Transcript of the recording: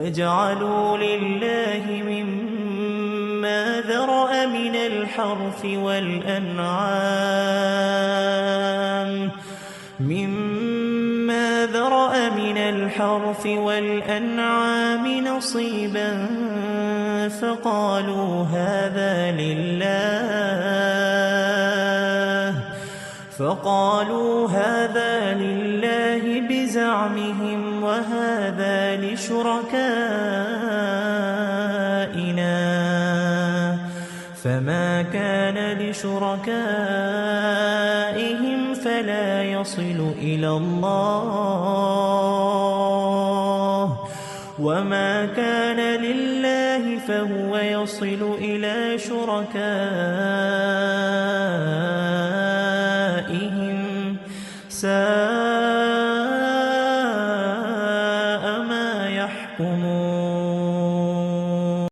وَجَعَلُوا لِلَّهِ مِمَّا ذَرَأَ مِنَ الْحَرْثِ وَالْأَنْعَامِ نَصِيبًا فقالوا هذا لله بزعمهم وهذا لشركائنا فما كان لشركائهم فلا يصل إلى الله وما كان لله فهو يصل إلى شركائهم ساء ما يحكمون.